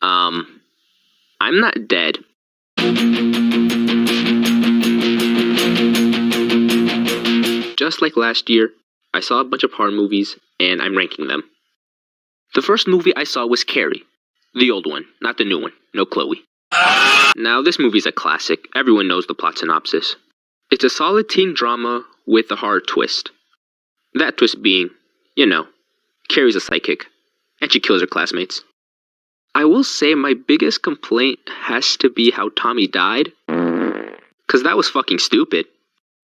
I'm not dead. Just like last year, I saw a bunch of horror movies, and I'm ranking them. The first movie I saw was Carrie. The old one, not the new one. No Chloe. Now, this movie's a classic. Everyone knows the plot synopsis. It's a solid teen drama with a horror twist. That twist being, Carrie's a psychic, and she kills her classmates. I will say my biggest complaint has to be how Tommy died, because that was fucking stupid.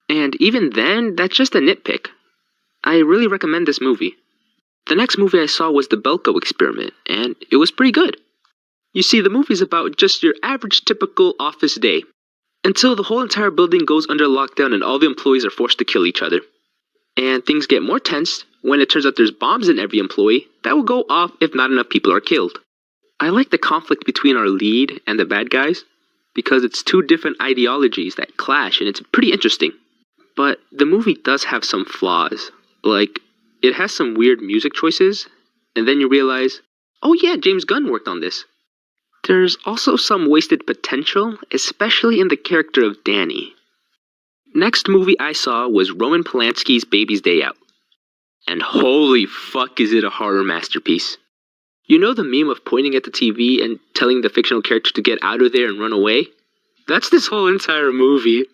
And even then, that's just a nitpick. I really recommend this movie. The next movie I saw was The Belko Experiment, and it was pretty good. You see, the movie's about just your average typical office day, until the whole entire building goes under lockdown and all the employees are forced to kill each other. And things get more tense when it turns out there's bombs in every employee that will go off if not enough people are killed. I like the conflict between our lead and the bad guys, because it's two different ideologies that clash and it's pretty interesting. But the movie does have some flaws. Like, it has some weird music choices, and then you realize, oh yeah, James Gunn worked on this. There's also some wasted potential, especially in the character of Danny. Next movie I saw was Roman Polanski's Baby's Day Out. And holy fuck is it a horror masterpiece. You know the meme of pointing at the TV and telling the fictional character to get out of there and run away? That's this whole entire movie.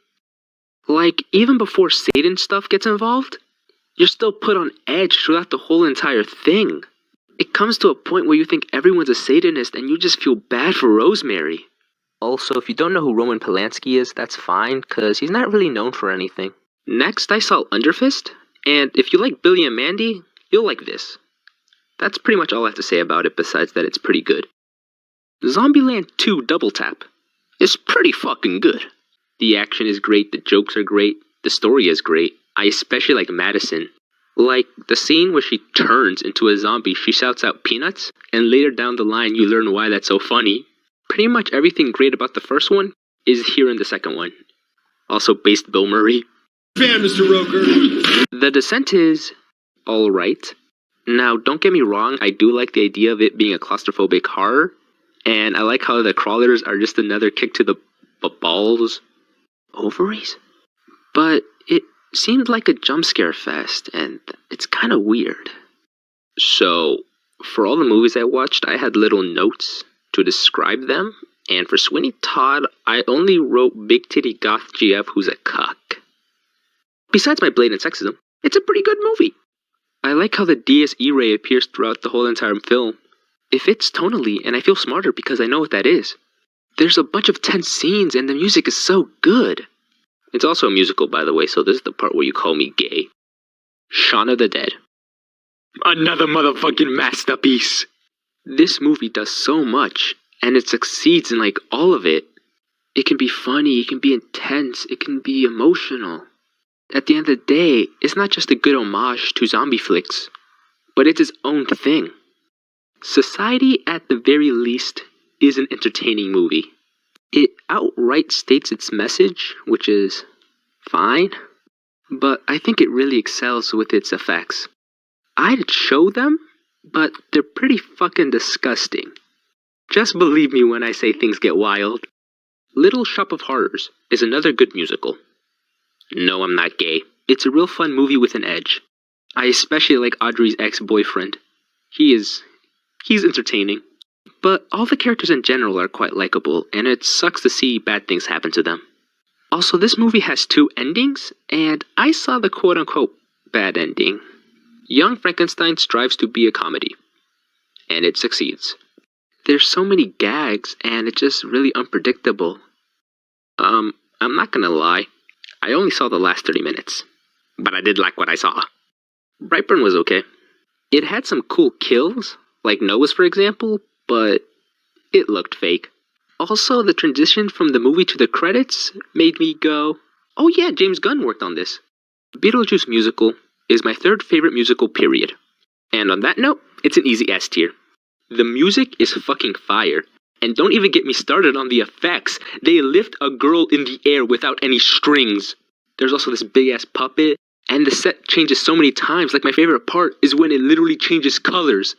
Like, even before Satan stuff gets involved, you're still put on edge throughout the whole entire thing. It comes to a point where you think everyone's a Satanist and you just feel bad for Rosemary. Also, if you don't know who Roman Polanski is, that's fine, because he's not really known for anything. Next, I saw Underfist, and if you like Billy and Mandy, you'll like this. That's pretty much all I have to say about it, besides that it's pretty good. Zombieland 2 Double Tap is pretty fucking good. The action is great, the jokes are great, the story is great. I especially like Madison. Like, the scene where she turns into a zombie, she shouts out peanuts, and later down the line you learn why that's so funny. Pretty much everything great about the first one is here in the second one. Also based Bill Murray. Fan, Mr. Roker. The Descent is alright. Now, don't get me wrong, I do like the idea of it being a claustrophobic horror, and I like how the crawlers are just another kick to the balls. Ovaries? But it seemed like a jump scare fest, and it's kind of weird. So, for all the movies I watched, I had little notes to describe them, and for Sweeney Todd, I only wrote Big Titty Goth GF who's a cuck. Besides my blatant sexism, it's a pretty good movie. I like how the DSE ray appears throughout the whole entire film. It fits tonally, and I feel smarter because I know what that is. There's a bunch of tense scenes, and the music is so good. It's also a musical, by the way, so this is the part where you call me gay. Shaun of the Dead. Another motherfucking masterpiece. This movie does so much, and it succeeds in, all of it. It can be funny, it can be intense, it can be emotional. At the end of the day, it's not just a good homage to zombie flicks, but it's its own thing. Society, at the very least, is an entertaining movie. It outright states its message, which is fine, but I think it really excels with its effects. I'd show them, but they're pretty fucking disgusting. Just believe me when I say things get wild. Little Shop of Horrors is another good musical. No, I'm not gay. It's a real fun movie with an edge. I especially like Audrey's ex-boyfriend. He's entertaining. But all the characters in general are quite likable, and it sucks to see bad things happen to them. Also, this movie has 2 endings, and I saw the quote-unquote bad ending. Young Frankenstein strives to be a comedy, and it succeeds. There's so many gags, and it's just really unpredictable. I'm not gonna lie, I only saw the last 30 minutes, but I did like what I saw. Brightburn was okay. It had some cool kills, like Noah's for example, but it looked fake. Also, the transition from the movie to the credits made me go, oh yeah, James Gunn worked on this. Beetlejuice musical is my 3rd favorite musical, period. And on that note, it's an easy S tier. The music is fucking fire. And don't even get me started on the effects. They lift a girl in the air without any strings. There's also this big ass puppet, and the set changes so many times. Like, my favorite part is when it literally changes colors.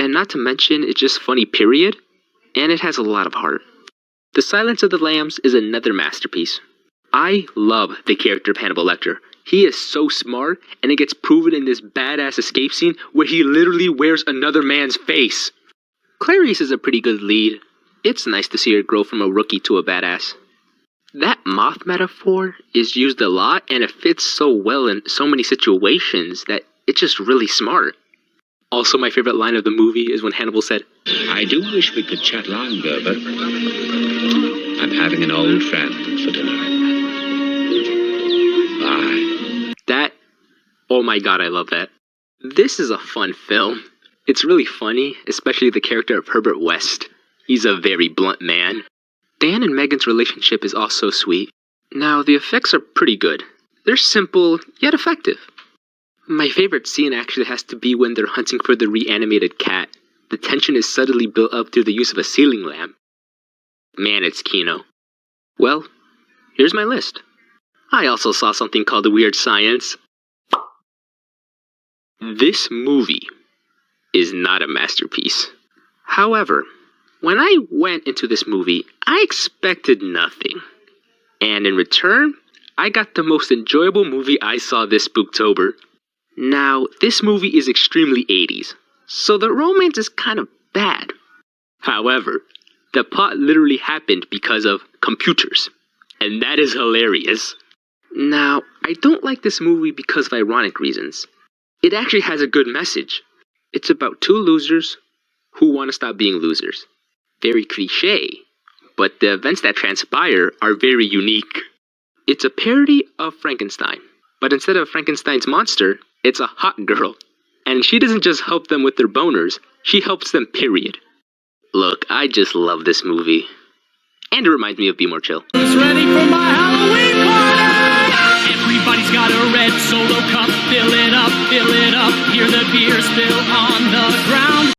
And not to mention, it's just funny, period. and it has a lot of heart. The Silence of the Lambs is another masterpiece. I love the character of Hannibal Lecter. He is so smart, and it gets proven in this badass escape scene where he literally wears another man's face. Clarice is a pretty good lead. It's nice to see her grow from a rookie to a badass. That moth metaphor is used a lot, and it fits so well in so many situations that it's just really smart. Also, my favorite line of the movie is when Hannibal said, I do wish we could chat longer, but I'm having an old friend for dinner. Bye. That, oh my god, I love that. This is a fun film. It's really funny, especially the character of Herbert West. He's a very blunt man. Dan and Megan's relationship is also sweet. Now, the effects are pretty good. They're simple, yet effective. My favorite scene actually has to be when they're hunting for the reanimated cat. The tension is subtly built up through the use of a ceiling lamp. Man, it's Kino. Well, here's my list. I also saw something called Weird Science. This movie is not a masterpiece. However, when I went into this movie, I expected nothing. And in return, I got the most enjoyable movie I saw this Spooktober. Now, this movie is extremely 80s, so the romance is kind of bad. However, the plot literally happened because of computers, and that is hilarious. Now, I don't like this movie because of ironic reasons. It actually has a good message. It's about two losers who want to stop being losers. Very cliche, but the events that transpire are very unique. It's a parody of Frankenstein, but instead of Frankenstein's monster, it's a hot girl. And she doesn't just help them with their boners, she helps them, period. Look, I just love this movie. And it reminds me of Be More Chill. Who's ready for my Halloween party? Everybody's got a red Solo cup, fill it up, hear the beer spill on the ground.